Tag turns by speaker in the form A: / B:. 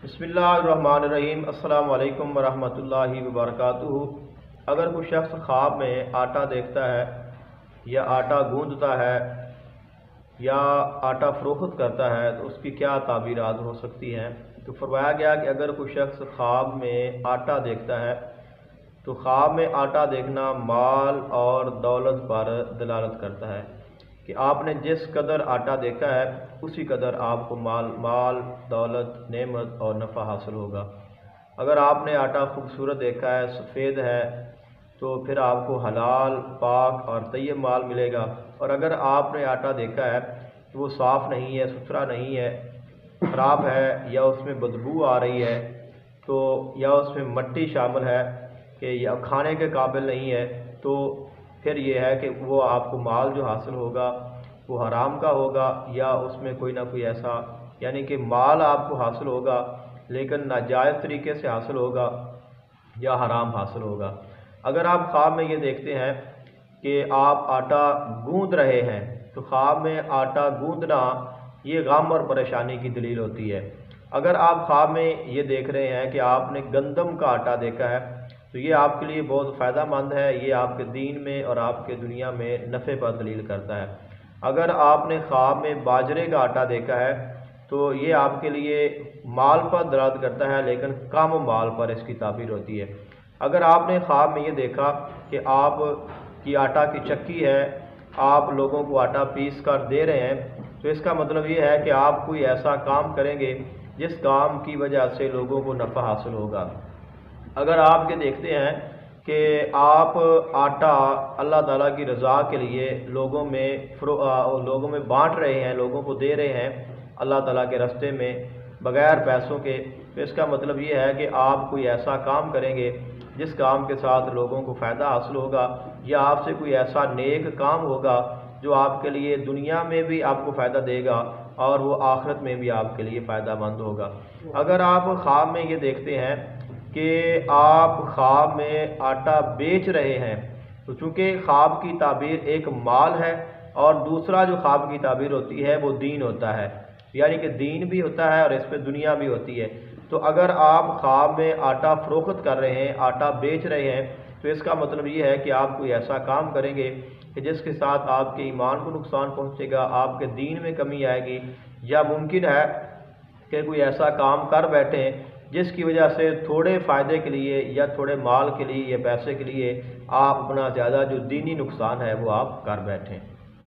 A: बिस्मिल्लाहिर्रहमानिर्रहीम। अस्सलाम वालेकुम वरहमतुल्लाहि वबरकातुहू। अगर कोई शख्स ख्वाब में आटा देखता है या आटा गूंदता है या आटा फरोख्त करता है तो उसकी क्या ताबीरात हो सकती हैं। तो फरमाया गया कि अगर कोई शख्स ख्वाब में आटा देखता है तो ख्वाब में आटा देखना माल और दौलत पर दलालत करता है कि आपने जिस कदर आटा देखा है उसी कदर आपको माल दौलत नेमत और नफ़ा हासिल होगा। अगर आपने आटा खूबसूरत देखा है, सफ़ेद है, तो फिर आपको हलाल पाक और तय्यब माल मिलेगा। और अगर आपने आटा देखा है कि वो साफ़ नहीं है, सुथरा नहीं है, ख़राब है या उसमें बदबू आ रही है, तो या उसमें मट्टी शामिल है कि या खाने के काबिल नहीं है, तो फिर ये है कि वो आपको माल जो हासिल होगा वो हराम का होगा या उसमें कोई ना कोई ऐसा, यानी कि माल आपको हासिल होगा लेकिन नाजायज़ तरीके से हासिल होगा या हराम हासिल होगा। अगर आप ख्वाब में ये देखते हैं कि आप आटा गूंद रहे हैं तो ख्वाब में आटा गूंदना ये गम और परेशानी की दलील होती है। अगर आप ख्वाब में ये देख रहे हैं कि आपने गंदम का आटा देखा है तो ये आपके लिए बहुत फ़ायदा मंद है, ये आपके दीन में और आपके दुनिया में नफ़े पर दलील करता है। अगर आपने ख्वाब में बाजरे का आटा देखा है तो ये आपके लिए माल पर दलालत करता है लेकिन कम माल पर इसकी ताबीर होती है। अगर आपने ख्वाब में ये देखा कि आप की आटा की चक्की है, आप लोगों को आटा पीस कर दे रहे हैं, तो इसका मतलब ये है कि आप कोई ऐसा काम करेंगे जिस काम की वजह से लोगों को नफ़ा हासिल होगा। अगर आप ये देखते हैं कि आप आटा अल्लाह ताला की रज़ा के लिए लोगों में बांट रहे हैं, लोगों को दे रहे हैं अल्लाह ताला के रास्ते में बग़ैर पैसों के, तो इसका मतलब ये है कि आप कोई ऐसा काम करेंगे जिस काम के साथ लोगों को फ़ायदा हासिल होगा या आपसे कोई ऐसा नेक काम होगा जो आपके लिए दुनिया में भी आपको फ़ायदा देगा और वो आखिरत में भी आपके लिए फ़ायदा मंद होगा। अगर आप ख्वाब में ये देखते हैं कि आप ख्वाब में आटा बेच रहे हैं तो चूँकि ख्वाब की ताबीर एक माल है और दूसरा जो ख्वाब की ताबीर होती है वो दीन होता है, यानी कि दीन भी होता है और इस पर दुनिया भी होती है। तो अगर आप ख्वाब में आटा फरोख्त कर रहे हैं, आटा बेच रहे हैं, तो इसका मतलब ये है कि आप कोई ऐसा काम करेंगे कि जिसके साथ आपके ईमान को नुकसान पहुँचेगा, आपके दीन में कमी आएगी, या मुमकिन है कि कोई ऐसा काम कर बैठें जिसकी वजह से थोड़े फ़ायदे के लिए या थोड़े माल के लिए या पैसे के लिए आप अपना ज़्यादा जो दीनी नुकसान है वो आप कर बैठें।